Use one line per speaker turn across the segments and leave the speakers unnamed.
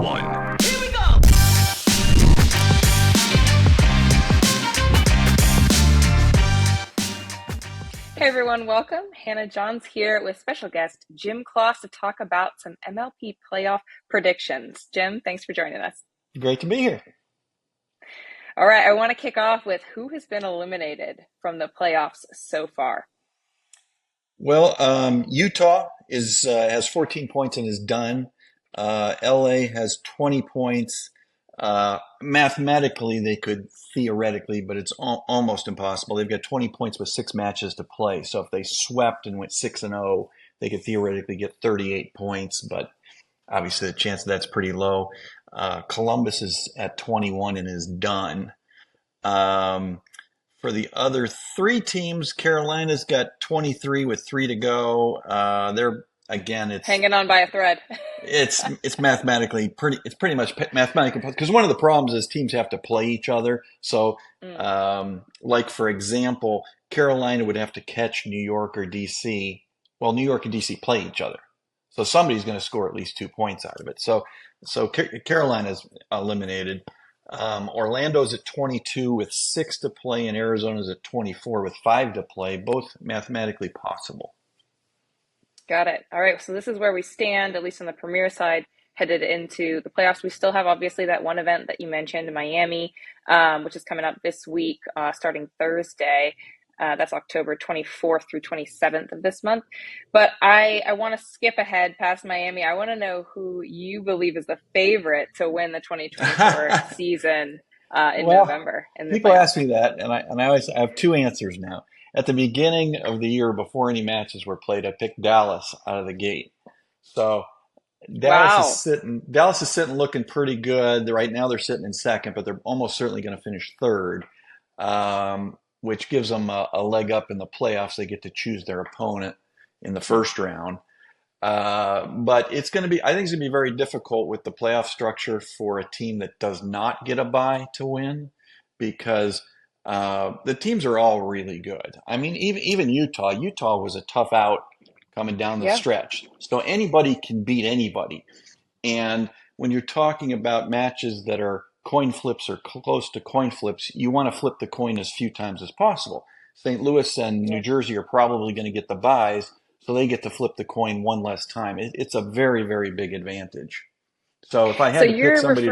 one.
Here we go!
Hey everyone, welcome. Hannah Johns here with special guest Jim Kloss to talk about some MLP playoff predictions. Jim, thanks for joining us.
Great to be here.
All right, I want to kick off with who has been eliminated from the playoffs so far.
Well, Utah has 14 points and is done. LA has 20 points. Mathematically, they could theoretically, but it's almost impossible. They've got 20 points with 6 matches to play. So if they swept and went 6-0, they could theoretically get 38 points, but obviously the chance of that's pretty low. Columbus is at 21 and is done. For the other 3 teams, Carolina's got 23 with 3 to go. It's
hanging on by a thread.
it's mathematically pretty much mathematically, because one of the problems is teams have to play each other. So, like for example, Carolina would have to catch New York or DC. Well, New York and DC play each other, so somebody's going to score at least 2 points out of it. So Carolina's eliminated. Orlando's at 22 with 6 to play, and Arizona's at 24 with 5 to play. Both mathematically possible.
Got it. All right, so this is where we stand, at least on the Premier side, headed into the playoffs. We still have, obviously, that one event that you mentioned in Miami, which is coming up this week, starting Thursday. That's October 24th through 27th of this month. But I want to skip ahead past Miami. I want to know who you believe is the favorite to win the 2024 season in November.
People ask me that, and I have 2 answers now. At the beginning of the year, before any matches were played, I picked Dallas out of the gate. So Dallas is sitting looking pretty good. Right now they're sitting in second, but they're almost certainly going to finish third, which gives them a leg up in the playoffs. They get to choose their opponent in the first round. But I think it's going to be very difficult with the playoff structure for a team that does not get a bye to win, because the teams are all really good. I mean, even Utah was a tough out coming down the stretch. So anybody can beat anybody. And when you're talking about matches that are coin flips or close to coin flips, you want to flip the coin as few times as possible. St. Louis and New Jersey are probably going to get the byes, so they get to flip the coin one less time. It's a very, very big advantage. So if I had to pick somebody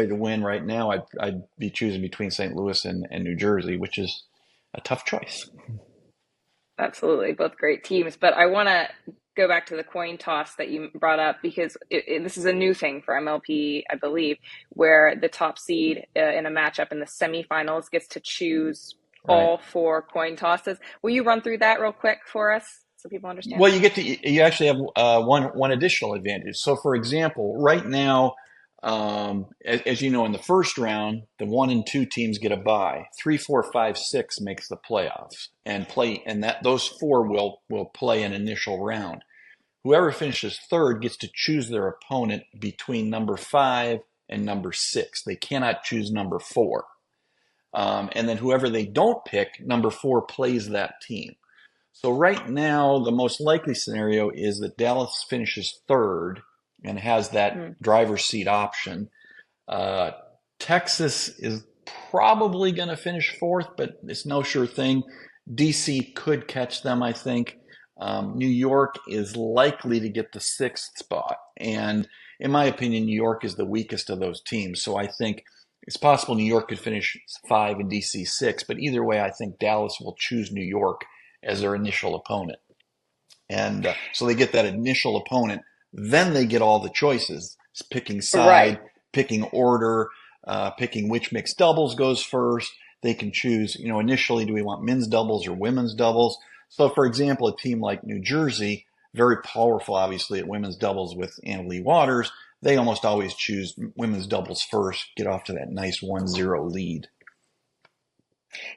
to win, right now, I'd be choosing between St. Louis and New Jersey, which is a tough choice.
Absolutely, both great teams. But I want to go back to the coin toss that you brought up, because this is a new thing for MLP, I believe, where the top seed in a matchup in the semifinals gets to choose all 4 coin tosses. Will you run through that real quick for us so people understand?
Well, you actually have one additional advantage. So, for example, right now, as you know, in the first round, the 1 and 2 teams get a bye. 3, 4, 5, 6 makes the playoffs, and those 4 will play an initial round. Whoever finishes third gets to choose their opponent between number 5 and number 6. They cannot choose number 4. And then whoever they don't pick, number 4 plays that team. So right now, the most likely scenario is that Dallas finishes third and has that driver's seat option. Texas is probably going to finish fourth, but it's no sure thing. DC could catch them, I think. New York is likely to get the 6th spot. And in my opinion, New York is the weakest of those teams. So I think it's possible New York could finish 5 and DC 6. But either way, I think Dallas will choose New York as their initial opponent. And so they get that initial opponent. Then they get all the choices, picking side, picking order, picking which mixed doubles goes first. They can choose, initially, do we want men's doubles or women's doubles? So, for example, a team like New Jersey, very powerful, obviously, at women's doubles with Anna Leigh Waters, they almost always choose women's doubles first, get off to that nice 1-0 lead.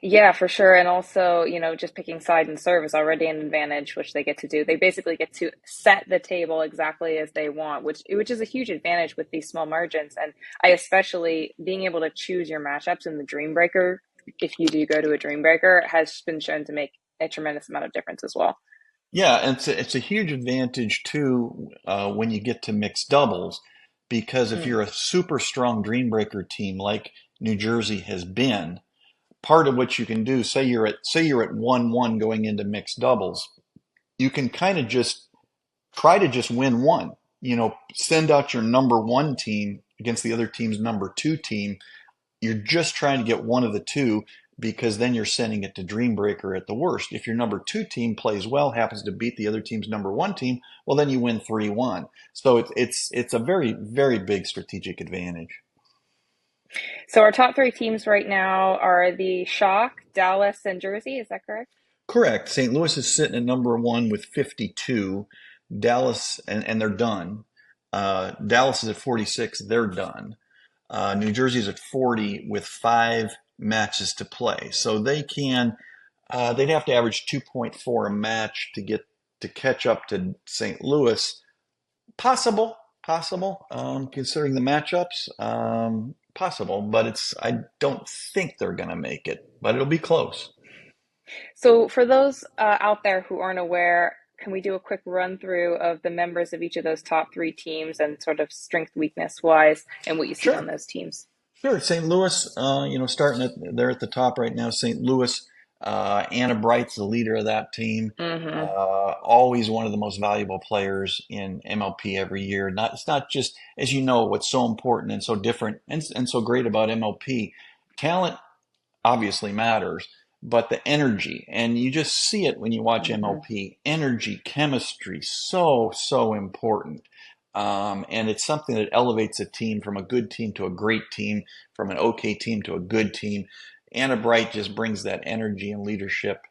Yeah, for sure. And also, just picking side and serve is already an advantage, which they get to do. They basically get to set the table exactly as they want, which is a huge advantage with these small margins. And I especially being able to choose your matchups in the Dream Breaker, if you do go to a Dream Breaker, has been shown to make a tremendous amount of difference as well.
Yeah, and it's a huge advantage too when you get to mixed doubles, because if
Mm.
you're a super strong Dreambreaker team like New Jersey has been, part of what you can do, say you're at 1-1 going into mixed doubles, you can kind of just try to just win one. Send out your number one team against the other team's number two team. You're just trying to get one of the two, because then you're sending it to Dreambreaker at the worst. If your number two team plays well, happens to beat the other team's number one team, well, then you win 3-1. So it's a very, very big strategic advantage.
So our top three teams right now are the Shock, Dallas, and Jersey. Is that correct?
Correct. St. Louis is sitting at number one with 52. Dallas, and they're done. Dallas is at 46. They're done. New Jersey's at 40 with 5 matches to play. So they'd have to average 2.4 a match to catch up to St. Louis. Possible, considering the matchups. Possible, but I don't think they're going to make it, but it'll be close.
So for those out there who aren't aware, can we do a quick run through of the members of each of those top three teams and sort of strength weakness wise and what you see on
Sure.
those teams?
Sure. St. Louis, they're at the top right now. St. Louis, Anna Bright's the leader of that team.
Mm-hmm.
Always one of the most valuable players in MLP every year. It's not just, as you know, what's so important and so different and so great about MLP. Talent obviously matters, but the energy, and you just see it when you watch
Mm-hmm.
MLP, energy, chemistry, so, so important. And it's something that elevates a team from a good team to a great team, from an okay team to a good team. Anna Bright just brings that energy and leadership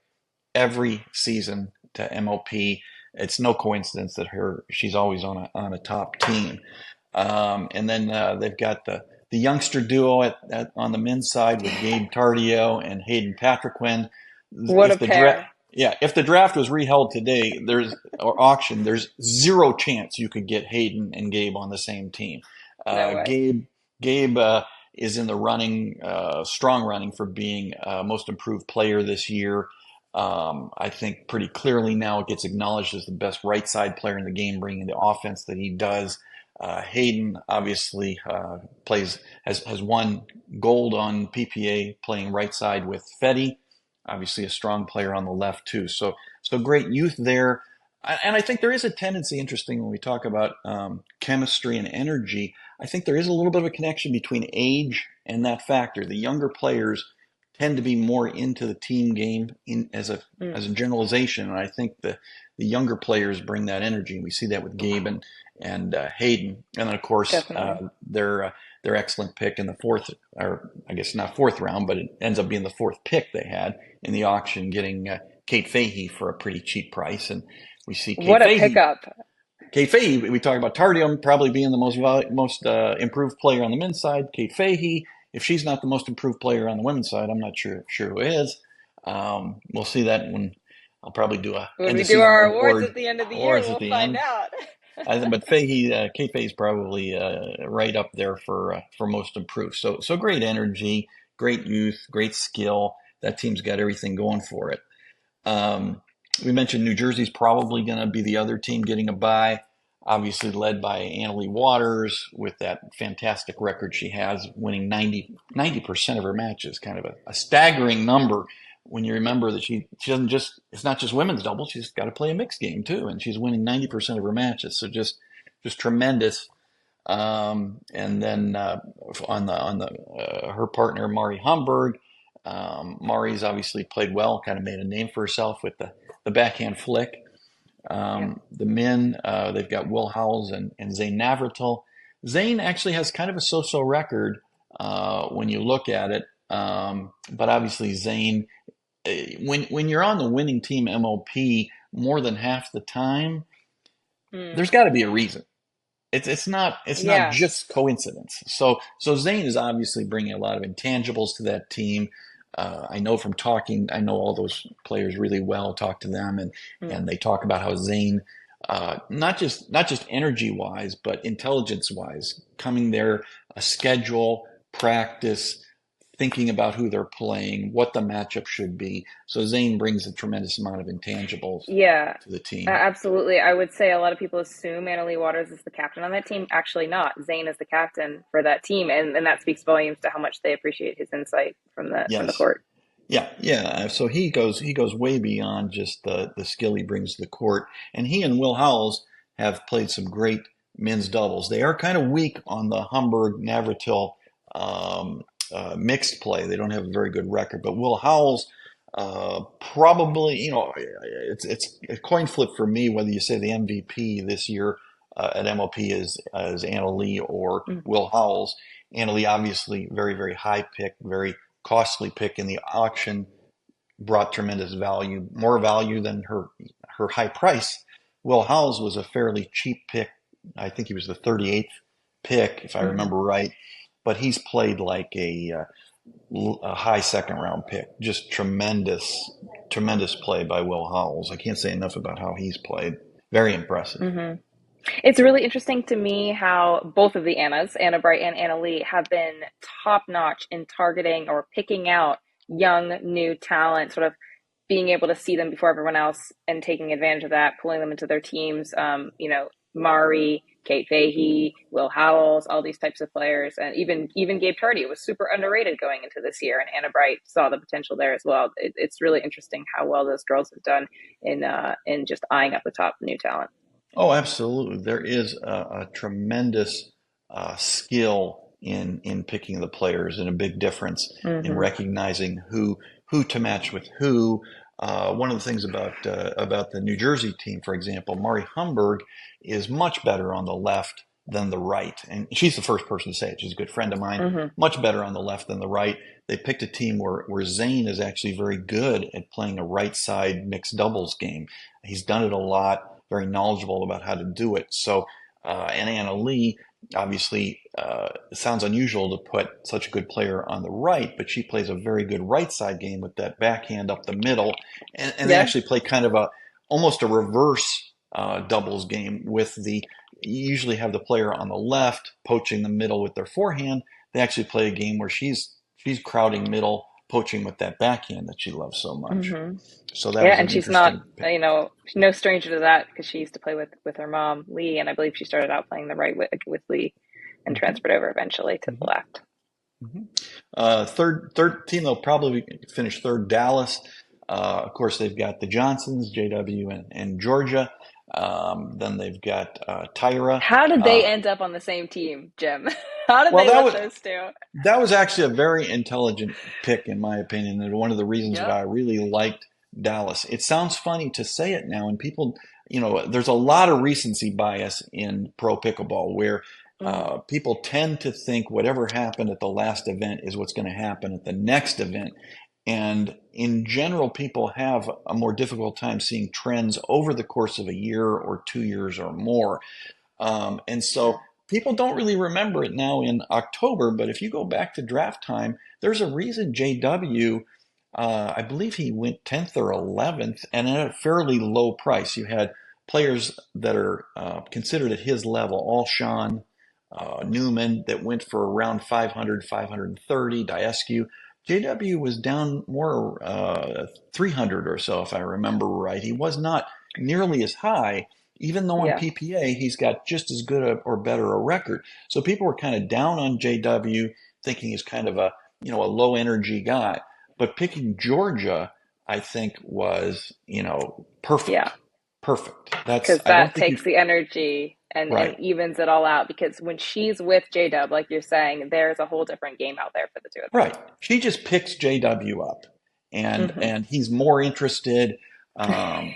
every season to MLP. It's no coincidence that she's always on a top team. And then they've got the youngster duo on the men's side with Gabe Tardio and Hayden Patriquin.
What a
If the draft,
pair.
yeah, if the draft was reheld today, or auction, there's zero chance you could get Hayden and Gabe on the same team.
No way.
Gabe is in the running, strong running for being most improved player this year. I think pretty clearly now it gets acknowledged as the best right side player in the game, bringing the offense that he does. Hayden obviously has won gold on PPA playing right side with Fetty. Obviously, a strong player on the left too. So great youth there. And I think there is a tendency, interesting, when we talk about chemistry and energy. I think there is a little bit of a connection between age and that factor. The younger players tend to be more into the team game
Mm,
as a generalization, and I think the younger players bring that energy. We see that with Gabe and Hayden, and then of course
definitely.
their excellent pick in the fourth, or I guess not fourth round, but it ends up being the fourth pick they had in the auction, getting Kate Fahey for a pretty cheap price, and we see
What a pickup.
Kate Fahey. We talk about Tardium probably being the most improved player on the men's side. Kate Fahey, if she's not the most improved player on the women's side, I'm not sure who is. We'll see that when I'll probably do a
When
end
we
of
do
season
our awards
award
at the end of the year,
awards at
we'll
the
find
end.
out.
But Kate Fahey's probably right up there for most improved. So great energy, great youth, great skill. That team's got everything going for it. Um, we mentioned New Jersey's probably going to be the other team getting a bye, obviously led by Annalie Waters with that fantastic record she has, winning 90% of her matches, kind of a staggering number when you remember that she doesn't just, it's not just women's doubles, she's got to play a mixed game too, and she's winning 90% of her matches. So just tremendous. And then on the her partner Mari Humberg, Mari's obviously played well, kind of made a name for herself with the backhand flick.
Yeah.
The men, they've got Will Howells and Zane Navratil. Zane actually has kind of a so-so record when you look at it, but obviously Zane, when you're on the winning team MLP more than half the time,
Mm,
there's got to be a reason. It's not
yeah.
just coincidence. So Zane is obviously bringing a lot of intangibles to that team. I know from talking, I know all those players really well. Talk to them,
Mm,
and they talk about how Zane, not just energy wise, but intelligence wise, coming there, a schedule, practice, thinking about who they're playing, what the matchup should be. So Zane brings a tremendous amount of intangibles
Yeah,
to the team.
absolutely. I would say a lot of people assume Annalie Waters is the captain on that team. Actually, not. Zane is the captain for that team, and that speaks volumes to how much they appreciate his insight from the
Yes.
court.
Yeah, yeah. So he goes way beyond just the skill he brings to the court. And he and Will Howells have played some great men's doubles. They are kind of weak on the Hamburg Navratil um, mixed play. They don't have a very good record. But Will Howells probably, it's a coin flip for me whether you say the MVP this year at MLP is Anna Lee or
Mm.
Will Howells. Anna Lee obviously very, very high pick, very costly pick in the auction, brought tremendous value, more value than her high price. Will Howells was a fairly cheap pick. I think he was the 38th pick, if I
Hmm.
remember right. But he's played like a high second round pick. Just tremendous, tremendous play by Will Howells. I can't say enough about how he's played. Very impressive.
Hmm. It's really interesting to me how both of the Annas, Anna Bright and Anna Lee, have been top notch in targeting or picking out young, new talent, sort of being able to see them before everyone else and taking advantage of that, pulling them into their teams. Mari, Kate Fahey, Will Howells, all these types of players, and even Gabe Tardy was super underrated going into this year, and Anna Bright saw the potential there as well. It's really interesting how well those girls have done in just eyeing up the top new talent.
Oh, absolutely. There is a tremendous skill in picking the players and a big difference in
Hmm.
recognizing who to match with who. One of the things about the New Jersey team, for example, Mari Humberg is much better on the left than the right, and she's the first person to say it. She's a good friend of mine.
Hmm.
Much better on the left than the right. They picked a team where Zane is actually very good at playing a right side mixed doubles game. He's done it a lot, very knowledgeable about how to do it. So, and Anna Lee, obviously, it sounds unusual to put such a good player on the right, but she plays a very good right side game with that backhand up the middle. And they
Yeah.
actually play kind of almost a reverse doubles game with you usually have the player on the left poaching the middle with their forehand. They actually play a game where she's crowding middle, poaching with that backhand that she loves so much.
Hmm.
So that
Yeah,
was
and
an
she's not,
interesting pick.
no stranger to that because she used to play with her mom, Lee, and I believe she started out playing the right with Lee and
Mm-hmm.
transferred over eventually to the
Mm-hmm.
left.
Mm-hmm. Third team, they'll probably finish third, Dallas. Of course, they've got the Johnsons, JW and Georgia. Then they've got Tyra.
How did they
Uh,
end up on the same team, Jim? How did
well,
they
that
let
was
those two?
that was actually a very intelligent pick, in my opinion, and one of the reasons that
Yep.
I really liked Dallas. It sounds funny to say it now, and people, there's a lot of recency bias in pro pickleball where
Hmm.
people tend to think whatever happened at the last event is what's going to happen at the next event. And in general, people have a more difficult time seeing trends over the course of a year or 2 years or more. And
Yeah.
so people don't really remember it now in October, but if you go back to draft time, there's a reason JW, I believe he went 10th or 11th and at a fairly low price. You had players that are considered at his level, all Sean Newman, that went for around 500, 530, Diescu. JW was down more 300 or so, if I remember right. He was not nearly as high, even though on
Yeah.
PPA he's got just as good or better a record. So people were kind of down on JW, thinking he's kind of a low energy guy. But picking Georgia, I think was
Yeah.
perfect, perfect. That's
Because
I don't
that
think you
takes the energy and
right.
evens it all out. Because when she's with J Dub, like you're saying, there's a whole different game out there for the two of
Right. She just picks JW up, and
them.
and he's more interested.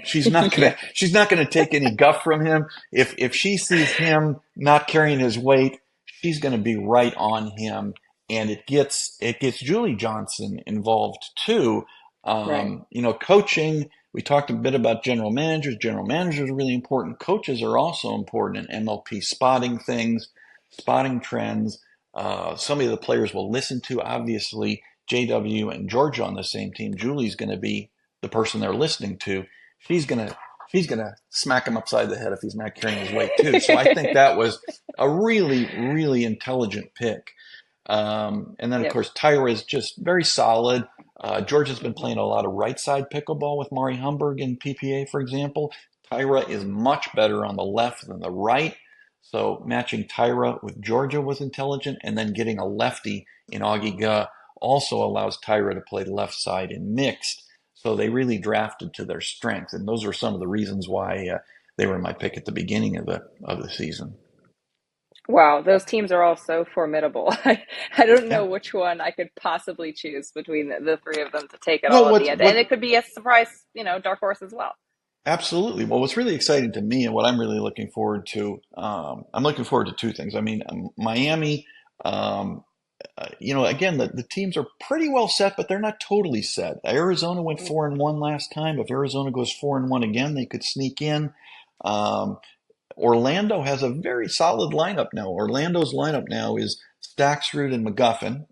She's
Hmm.
not gonna
Yeah.
she's not gonna take any guff from him. If she sees him not carrying his weight, she's gonna be right on him, and it gets Julie Johnson involved too.
Right.
Coaching. We talked a bit about general managers. General managers are really important. Coaches are also important in MLP, spotting things, spotting trends. Some of the players will listen to. Obviously, JW and Georgia on the same team. Julie's going to be the person they're listening to. She's going to she's going to smack him upside the head if he's not carrying his weight too. So I think that was a really really intelligent pick. And then, of
Yep.
course, Tyra is just very solid. Georgia's been playing a lot of right side pickleball with Mari Humberg in PPA, for example. Tyra is much better on the left than the right. So matching Tyra with Georgia was intelligent, and then getting a lefty in Augie Ga also allows Tyra to play left side in mixed. So they really drafted to their strength, and those are some of the reasons why they were my pick at the beginning of the season.
Wow, those teams are all so formidable. I don't
Yeah.
know which one I could possibly choose between the three of them to take it
Well,
all at
what's
the end. And
what
it could be a surprise, dark horse as well.
absolutely. Well, what's really exciting to me and what I'm really looking forward to, I'm looking forward to two things. I mean, Miami, um, again, the teams are pretty well set, but they're not totally set. Arizona went
Mm,
4-1 last time. If Arizona goes 4-1 again, they could sneak in. Um, Orlando has a very solid lineup now. Orlando's lineup now is Staxrud and McGuffin.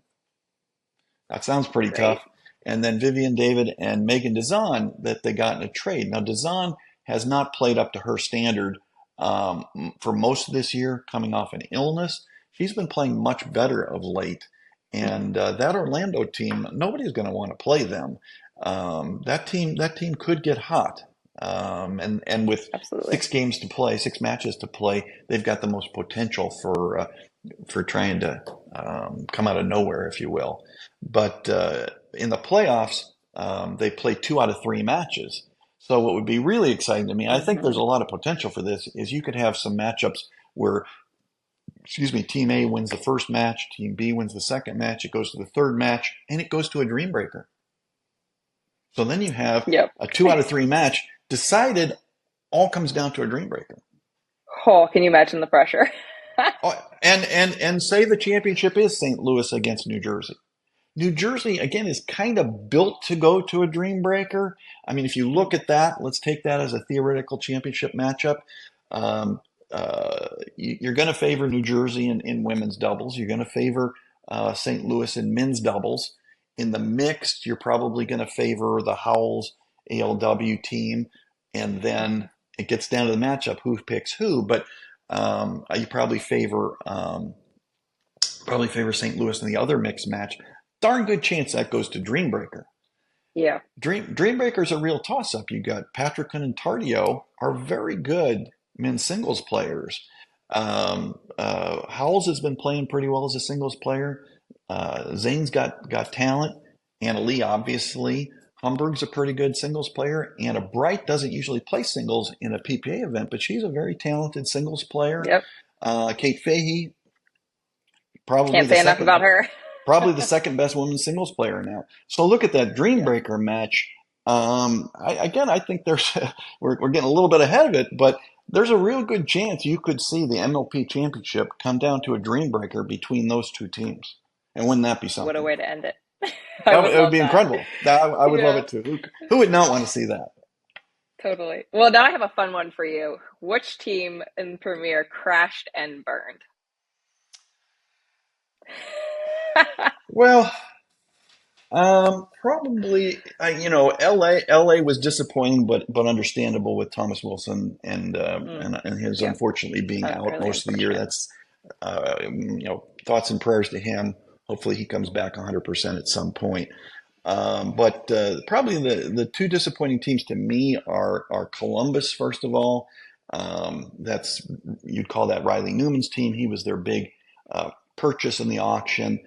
That sounds pretty tough.
great.
And then Vivian David and Megan Dazan that they got in a trade. Now, Dazan has not played up to her standard for most of this year, coming off an illness. She's been playing much better of late. And that Orlando team, nobody's going to want to play them. That team could get hot. And with
Absolutely.
6 games to play, 6 matches to play, they've got the most potential for trying to come out of nowhere, if you will. But in the playoffs, they play 2 out of 3 matches. So what would be really exciting to me, I think there's
Hmm.
a lot of potential for this, is you could have some matchups where, excuse me, Team A wins the first match, Team B wins the second match, it goes to the third match, and it goes to a dream breaker. So then you have
Yep.
a 2 out of 3 match decided, all comes down to a dream breaker.
Oh, can you imagine the pressure?
Oh, and say the championship is St. Louis against New Jersey. New Jersey, again, is kind of built to go to a dream breaker. I mean, if you look at that, let's take that as a theoretical championship matchup. Um, you're going to favor New Jersey in women's doubles. You're going to favor St. Louis in men's doubles. In the mixed, you're probably going to favor the Howells ALW team. And then it gets down to the matchup, who picks who. But you probably favor St. Louis in the other mixed match. Darn good chance that goes to Dreambreaker.
Yeah.
Dreambreaker is a real toss-up. You got Patricon and Tardio are very good men's singles players. Howells has been playing pretty well as a singles player. Zane's got talent. Anna Lee, obviously. Humberg's a pretty good singles player. Anna Bright doesn't usually play singles in a PPA event, but she's a very talented singles player.
Yep.
Kate Fahey, probably
Can't
the
say enough about
second
her.
probably the second best women's singles player now. So look at that
Yeah.
Dreambreaker match. I think there's we're getting a little bit ahead of it, but there's a real good chance you could see the MLP championship come down to a Dreambreaker between those two teams. And wouldn't that be
What a
something?
way to end it. I would
It would
love
be
that.
incredible. I would love
Yeah,
it too. Who would not want to see that?
totally. Well, now I have a fun one for you. Which team in Premier crashed and burned?
Well, probably, LA was disappointing, but understandable with Thomas Wilson and
Mm,
and his
yeah,
unfortunately being out
really
most of the year.
unfortunate.
That's thoughts and prayers to him. Hopefully, he comes back 100% at some point. But probably the two disappointing teams to me are Columbus, first of all. That's you'd call that Riley Newman's team. He was their big purchase in the auction.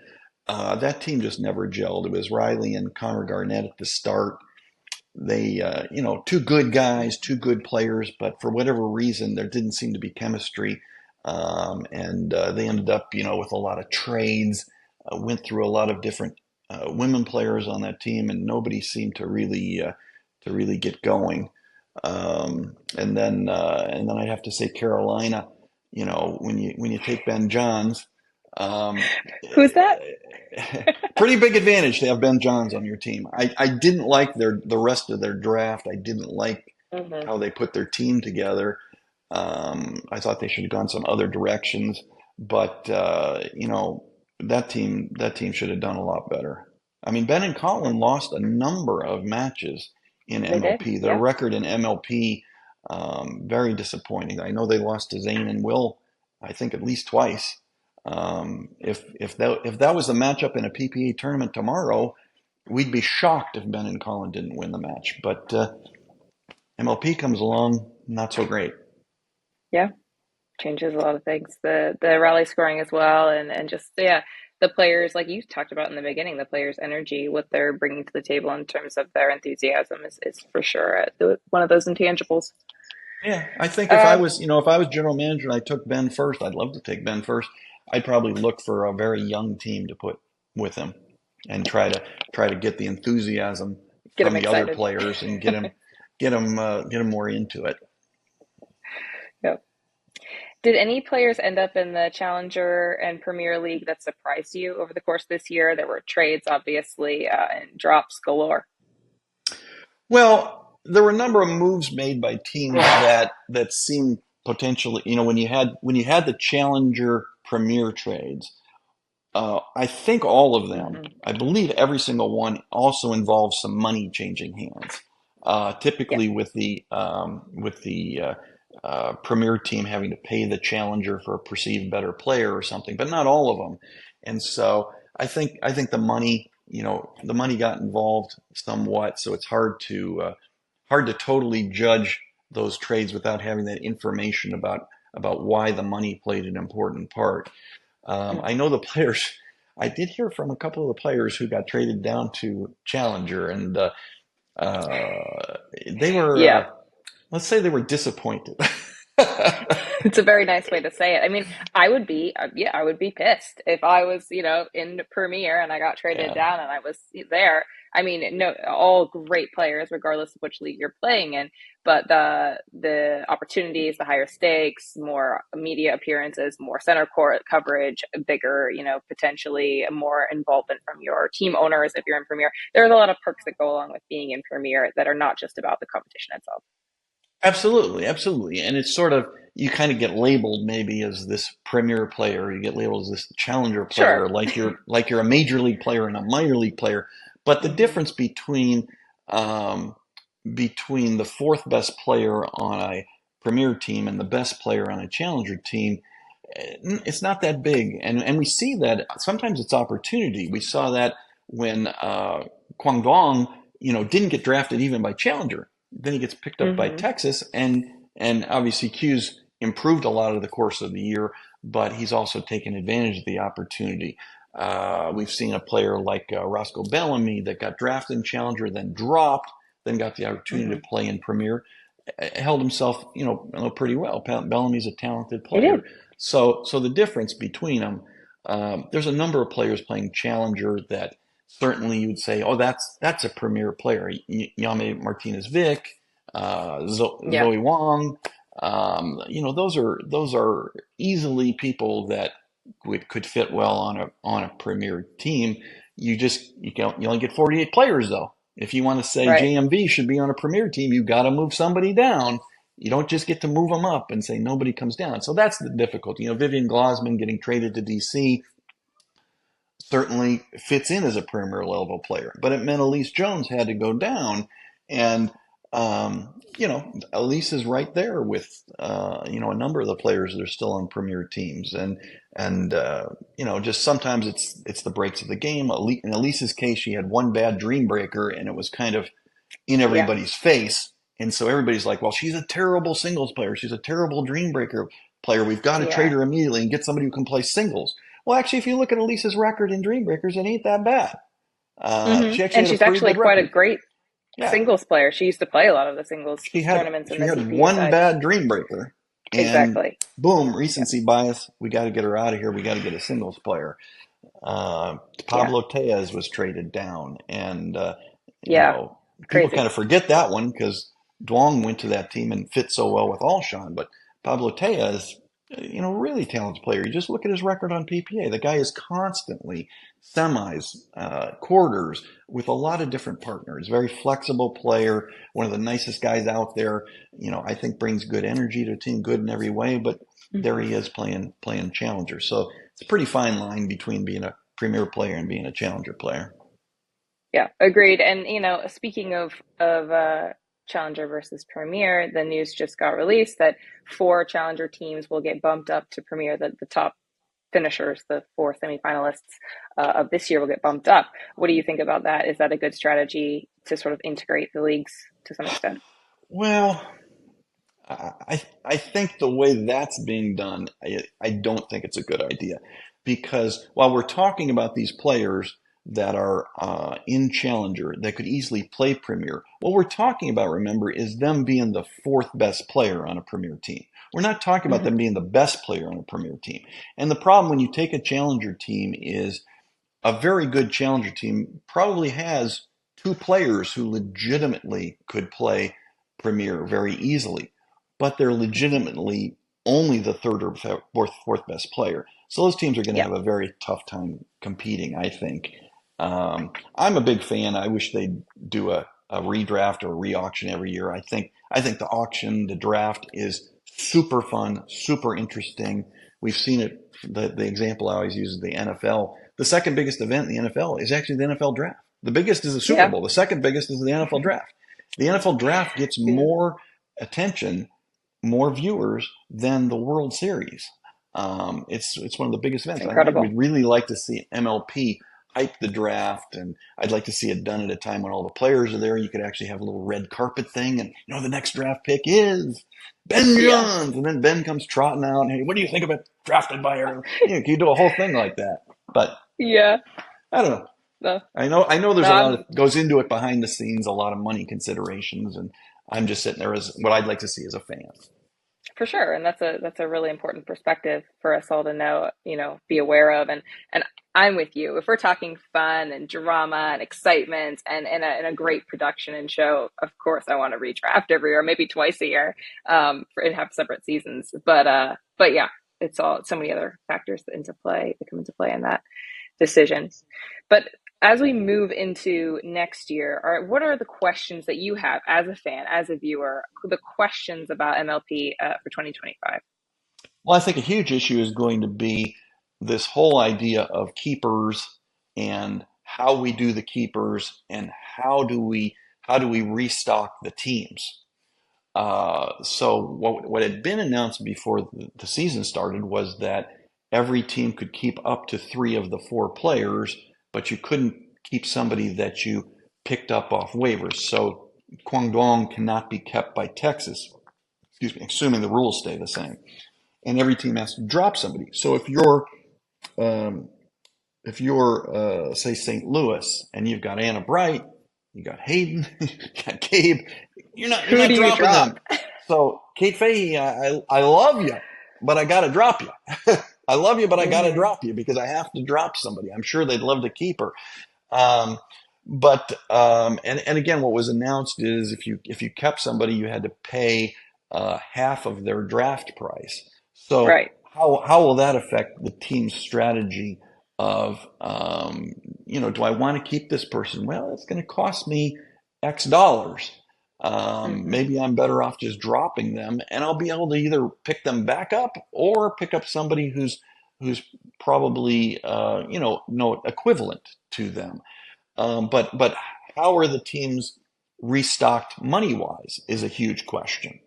That team just never gelled. It was Riley and Connor Garnett at the start. They, two good guys, two good players, but for whatever reason, there didn't seem to be chemistry. And they ended up, with a lot of trades, went through a lot of different women players on that team, and nobody seemed to really get going. And then I'd have to say Carolina. When you take Ben Johns, um,
Who's that?
pretty big advantage to have Ben Johns on your team. I didn't like the rest of their draft. I didn't like
Hmm.
how they put their team together. I thought they should have gone some other directions, but that team should have done a lot better. I mean, Ben and Colin lost a number of matches in
They did.
MLP. Their
Yeah.
record in MLP, very disappointing. I know they lost to Zane and Will, I think at least twice. If that was the matchup in a PPA tournament tomorrow, we'd be shocked if Ben and Colin didn't win the match. But MLP comes along, not so great.
Yeah, changes a lot of things. The rally scoring as well, and just yeah, the players like you talked about in the beginning, the players' energy, what they're bringing to the table in terms of their enthusiasm is for sure one of those intangibles.
Yeah, I think if I
Um,
was, if I was general manager and I took Ben first, I'd love to take Ben first. I'd probably look for a very young team to put with him and try to get the enthusiasm
get them
from the other
excited.
players and get him more into it.
Yep. Did any players end up in the Challenger and Premier League that surprised you over the course of this year? There were trades, obviously, and drops galore.
Well, there were a number of moves made by teams that seemed potentially, when you had the Challenger Premier trades. I think all of them,
Hmm.
I believe every single one also involves some money changing hands.
Yeah.
Typically with the premier team having to pay the challenger for a perceived better player or something, but not all of them. And so I think the money got involved somewhat, so it's hard to totally judge those trades without having that information about why the money played an important part.
Mm.
I know the players. I did hear from a couple of the players who got traded down to Challenger, and they were,
Yeah.
let's say, they were disappointed.
It's a very nice way to say it. I mean, I would be, yeah, I would be pissed if I was, in Premier and I got traded
Yeah,
down and I was there. I mean, no, all great players, regardless of which league you're playing in, but the opportunities, the higher stakes, more media appearances, more center court coverage, bigger, potentially more involvement from your team owners if you're in Premier. There's a lot of perks that go along with being in Premier that are not just about the competition itself.
absolutely, absolutely. And it's sort of, you kind of get labeled maybe as this premier player, you get labeled as this challenger player,
Sure.
like you're a major league player and a minor league player. But the
Hmm.
difference um, between the fourth best player on a premier team and the best player on a challenger team, it's not that big. And we see that sometimes it's opportunity. We saw that when Kwang Dong, didn't get drafted even by challenger. Then he gets picked up by
Hmm.
Texas, and obviously Q's improved a lot of the course of the year, but he's also taken advantage of the opportunity. We've seen a player like Roscoe Bellamy that got drafted in Challenger, then dropped, then got the opportunity
Hmm.
to play in Premier, held himself, pretty well. Bellamy's a talented
He
player,
did.
so the difference between them, there's a number of players playing Challenger that certainly you would say, oh, that's a Premier player. Yame Martinez Vic,
Yeah.
Zoe Wong, those are easily people that could fit well on a Premier team. You only get 48 players though. If you want to say
Right.
JMV should be on a premier team, you got to move somebody down. You don't just get to move them up and say nobody comes down. So that's the difficulty. Vivian Glassman getting traded to DC certainly fits in as a premier level player, but it meant Elise Jones had to go down, and Elise is right there with a number of the players that are still on premier teams, and just sometimes it's the breaks of the game. In Elise's case, she had one bad dream breaker, and it was kind of in
Yeah.
everybody's face. And so everybody's like, well, she's a terrible singles player. She's a terrible dream breaker player. We've got to trade
Yeah.
her immediately and get somebody who can play singles. Well, actually, if you look at Elisa's record in dream breakers, it ain't that bad. She actually
And
had a
she's
pretty
actually
good
quite a
record.
great
Yeah,
singles player. She used to play a lot of the singles
she had
tournaments in
she
the
had
PPA
one
side.
bad dream breaker, and
Exactly.
boom,
Yeah.
recency bias. We got to get her out of here. We got to get a singles player.
Yeah.
Pablo Tejas was traded down, and you
Yeah.
know people kind
Crazy.
of forget that one because Duong went to that team and fit so well with Alshon. But Pablo Tejas, really talented player. You just look at his record on PPA. The guy is constantly semis, quarters with a lot of different partners. Very flexible player, one of the nicest guys out there. I think brings good energy to a team, good in every way. But there
Hmm.
he is playing challenger. So it's a pretty fine line between being a premier player and being a challenger player.
Yeah. Agreed. And speaking of Challenger versus Premier, the news just got released that four Challenger teams will get bumped up to Premier. The top finishers, the four semifinalists of this year, will get bumped up. What do you think about that? Is that a good strategy to sort of integrate the leagues to some extent?
Well, I think the way that's being done, I don't think it's a good idea because while we're talking about these players that are in Challenger that could easily play Premier, what we're talking about, remember, is them being the fourth best player on a Premier team. We're not talking about them being the best player on a Premier team. And the problem when you take a Challenger team is a very good Challenger team probably has two players who legitimately could play Premier very easily, but they're legitimately only the third or fourth best player. So those teams are going to
Yeah.
have a very tough time competing, I think. I'm a big fan. I wish they'd do a redraft or a re-auction every year. I think the auction, the draft is super fun, super interesting. We've seen it. The example I always use is the NFL. The second biggest event in the NFL is actually the NFL draft. The biggest is the Super
Yeah.
Bowl. The second biggest is the NFL draft. The NFL draft gets
Yeah.
more attention, more viewers than the World Series. It's one of the biggest
It's
events. I
incredible.
would really like to see MLP hype the draft, and I'd like to see it done at a time when all the players are there. You could actually have a little red carpet thing, and the next draft pick is Ben
Yeah.
Johns, and then Ben comes trotting out. And, hey, what do you think about drafted by her? You do a whole thing like that. But
Yeah.
I don't know.
No,
I know there's
no,
a lot of goes into it behind the scenes, a lot of money considerations, and I'm just sitting there as what I'd like to see as a fan.
for sure, and that's a really important perspective for us all to know, be aware of, and I'm with you. If we're talking fun and drama and excitement and a great production and show, of course I want to redraft every year, maybe twice a year, and have separate seasons. But yeah, it's all so many other factors that come into play in that decision. But as we move into next year, what are the questions that you have as a fan, as a viewer, the questions about MLP for 2025?
Well, I think a huge issue is going to be this whole idea of keepers and how we do the keepers and how do we restock the teams. So what had been announced before the season started was that every team could keep up to three of the four players, but you couldn't keep somebody that you picked up off waivers. So Guangdong cannot be kept by Texas, excuse me, assuming the rules stay the same. And every team has to drop somebody. So um, if you're say St. Louis and you've got Anna Bright, you got Hayden, you got Gabe, you're not you're
Who do
not
you
dropping them.
drop?
So Kate Fahey, I love you, but I got to drop you. I love you, but I got to
Hmm.
drop you because I have to drop somebody. I'm sure they'd love to keep her. Um, but again, what was announced is if you kept somebody, you had to pay half of their draft price. So
Right.
how will that affect the team's strategy of do I want to keep this person? Well, it's going to cost me X dollars.
Hmm.
Maybe I'm better off just dropping them, and I'll be able to either pick them back up or pick up somebody who's probably no equivalent to them. But how are the teams restocked money wise is a huge question.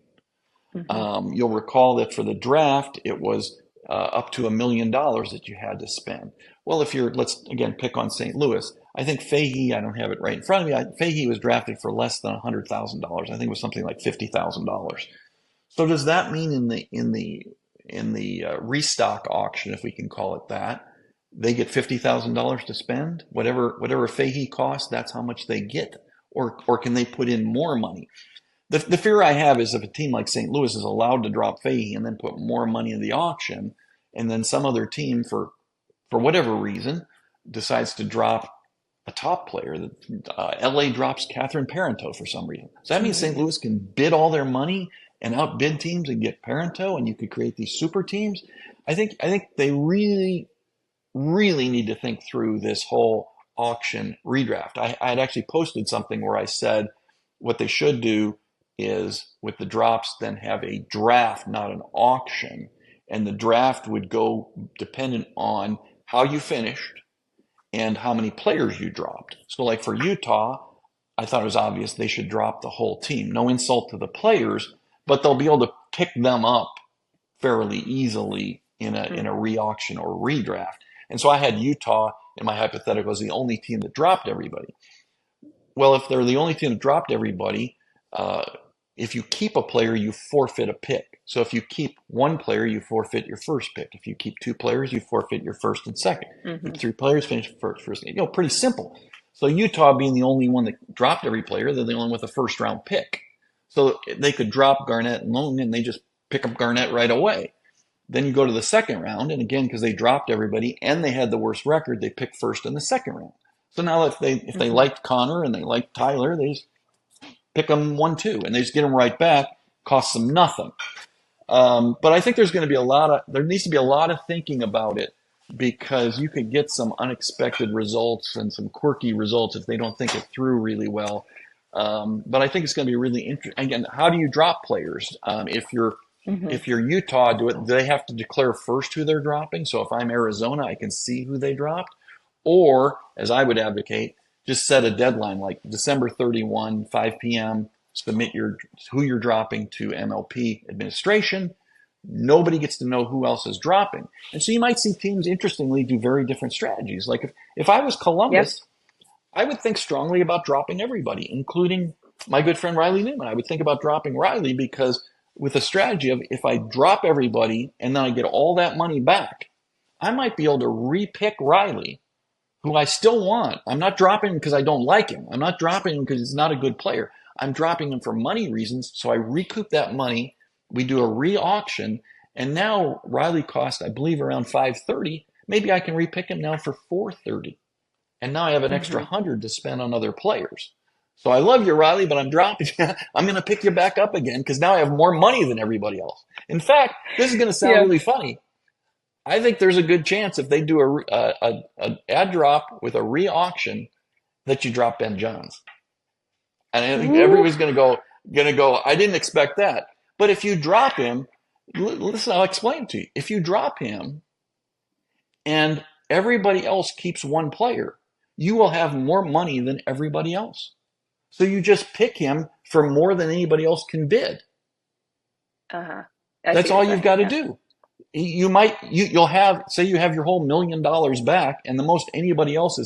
Hmm.
You'll recall that for the draft, it was up to $1 million that you had to spend. Well, let's again pick on St. Louis. I think Fahey, I don't have it right in front of me. Fahey was drafted for less than $100,000. I think it was something like $50,000. So does that mean in the restock auction, if we can call it that, they get $50,000 to spend? Whatever Fahey costs, that's how much they get, or can they put in more money? The fear I have is if a team like St. Louis is allowed to drop Fahey and then put more money in the auction, and then some other team for whatever reason decides to drop a top player. LA drops Catherine Parenteau for some reason. So that means St.
Hmm.
Louis can bid all their money and outbid teams and get Parenteau, and you could create these super teams. I think they really, really need to think through this whole auction redraft. I had actually posted something where I said what they should do is with the drops, then have a draft, not an auction. And the draft would go dependent on how you finished and how many players you dropped. So, like for Utah, I thought it was obvious they should drop the whole team. No insult to the players, but they'll be able to pick them up fairly easily in a re-auction or redraft. And so I had Utah in my hypothetical as the only team that dropped everybody. Well, if they're the only team that dropped everybody, uh, if you keep a player, you forfeit a pick. So if you keep one player, you forfeit your first pick. If you keep two players, you forfeit your first and second. Keep three players, finish first. Pretty simple. So Utah being the only one that dropped every player, they're the only one with a first round pick. So they could drop Garnett and Long, and they just pick up Garnett right away. Then you go to the second round, and again, because they dropped everybody and they had the worst record, they pick first in the second round. So now if they liked Connor and they liked Tyler, they just pick them 1-2, and they just get them right back. Costs them nothing. But I think there needs to be a lot of thinking about it, because you could get some unexpected results and some quirky results if they don't think it through really well. But I think it's going to be really interesting. Again, how do you drop players? If you're Utah, do they have to declare first who they're dropping? So if I'm Arizona, I can see who they dropped. Or, as I would advocate, just set a deadline like December 31, 5 p.m., submit who you're dropping to MLP administration. Nobody gets to know who else is dropping. And so you might see teams, interestingly, do very different strategies. Like if I was Columbus, I would think strongly about dropping everybody, including my good friend Riley Newman. I would think about dropping Riley, because with a strategy of, if I drop everybody and then I get all that money back, I might be able to repick Riley, who I still want. I'm not dropping him because I don't like him. I'm not dropping him because he's not a good player. I'm dropping him for money reasons. So I recoup that money. We do a re-auction, and now Riley cost, I believe, around $530. Maybe I can repick him now for $430, and now I have an extra 100 to spend on other players. So I love you, Riley, but I'm dropping you. I'm going to pick you back up again because now I have more money than everybody else. In fact, this is going to sound really funny. I think there's a good chance, if they do a ad drop with a re-auction, that you drop Ben Johns. And I think everybody's going to go, I didn't expect that. But if you drop him, listen, I'll explain it to you. If you drop him and everybody else keeps one player, you will have more money than everybody else. So you just pick him for more than anybody else can bid. That's all you've got to do. You'll have, say you have your whole $1 million back, and the most anybody else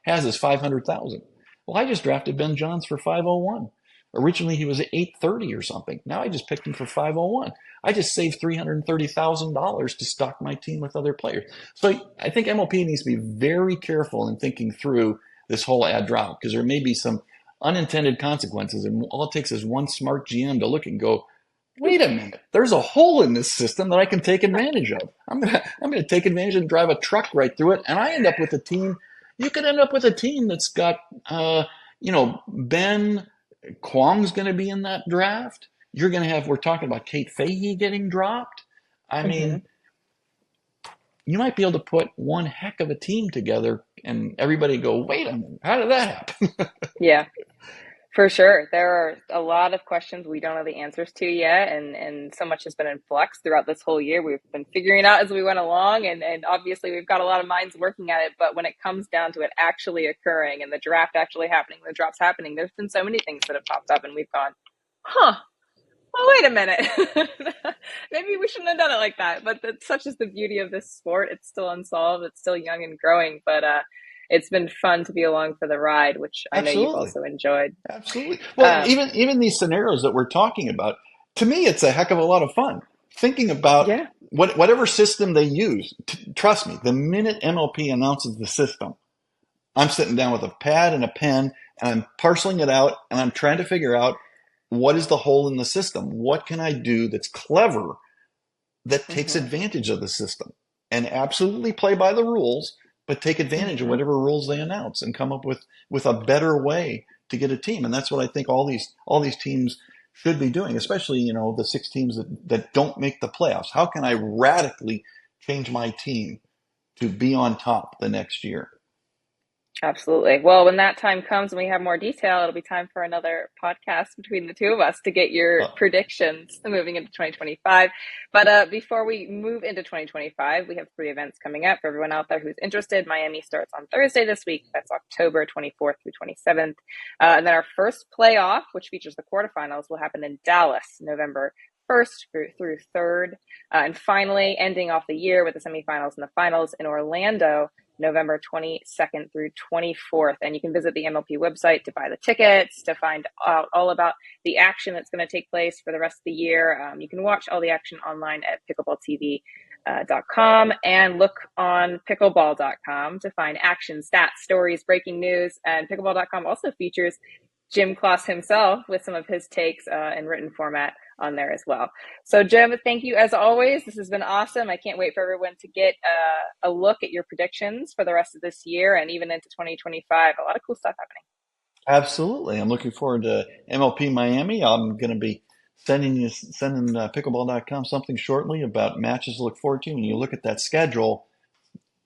has is 500,000. Well, I just drafted Ben Johns for 501. Originally he was at 830 or something. Now I just picked him for 501. I just saved $330,000 to stock my team with other players. So I think MLP needs to be very careful in thinking through this whole ad drop, because there may be some unintended consequences, and all it takes is one smart GM to look and go, wait a minute, there's a hole in this system that I can take advantage of. I'm gonna take advantage and drive a truck right through it, and I end up with a team. You could end up with a team that's got, Ben Kwong's going to be in that draft. You're going to have, we're talking about Kate Fahey getting dropped. I mean, you might be able to put one heck of a team together, and everybody go, wait a minute, how did that happen?
Yeah. For sure. There are a lot of questions we don't know the answers to yet, and so much has been in flux throughout this whole year. We've been figuring it out as we went along, and obviously we've got a lot of minds working at it, but when it comes down to it actually occurring and the draft actually happening, the drops happening, there's been so many things that have popped up, and we've gone, well, wait a minute. Maybe we shouldn't have done it like that. But such is the beauty of this sport. It's still unsolved. It's still young and growing, but it's been fun to be along for the ride, which I know you've also enjoyed.
Absolutely. Well, even these scenarios that we're talking about, to me, it's a heck of a lot of fun. Thinking about whatever system they use. Trust me, the minute MLP announces the system, I'm sitting down with a pad and a pen, and I'm parceling it out, and I'm trying to figure out, what is the hole in the system? What can I do that's clever, that takes advantage of the system, and absolutely play by the rules, but take advantage of whatever rules they announce and come up with a better way to get a team. And that's what I think all these teams should be doing, especially, the 6 teams that don't make the playoffs. How can I radically change my team to be on top the next year?
Absolutely. Well, when that time comes and we have more detail, it'll be time for another podcast between the two of us to get your predictions moving into 2025. But before we move into 2025, we have 3 events coming up for everyone out there who's interested. Miami starts on Thursday this week. That's October 24th through 27th. And then our first playoff, which features the quarterfinals, will happen in Dallas, November 1st through 3rd. And finally, ending off the year with the semifinals and the finals in Orlando, November 22nd through 24th. And you can visit the MLP website to buy the tickets, to find out all about the action that's going to take place for the rest of the year. You can watch all the action online at pickleballtv.com and look on pickleball.com to find action, stats, stories, breaking news. And pickleball.com also features Jim Kloss himself with some of his takes in written format on there as well. So Jim, thank you as always. This has been awesome. I can't wait for everyone to get a look at your predictions for the rest of this year and even into 2025. A lot of cool stuff happening.
Absolutely. I'm looking forward to MLP Miami. I'm going to be sending pickleball.com something shortly about matches to look forward to. When you look at that schedule,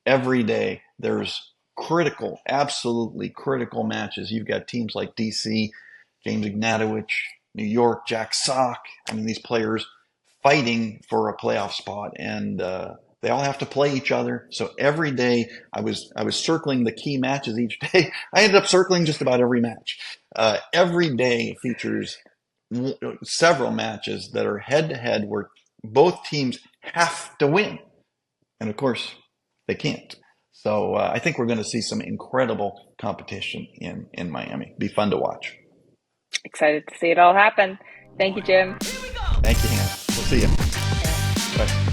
every day there's critical, absolutely critical matches. You've got teams like DC, James Ignatowicz, New York, Jack Sock. I mean, these players fighting for a playoff spot, and they all have to play each other. So every day I was circling the key matches each day. I ended up circling just about every match. Every day features several matches that are head to head where both teams have to win. And of course, they can't. So I think we're going to see some incredible competition in Miami. Be fun to watch.
Excited to see it all happen. Thank you, Jim.
Thank you, Hannah. We'll see you. Bye.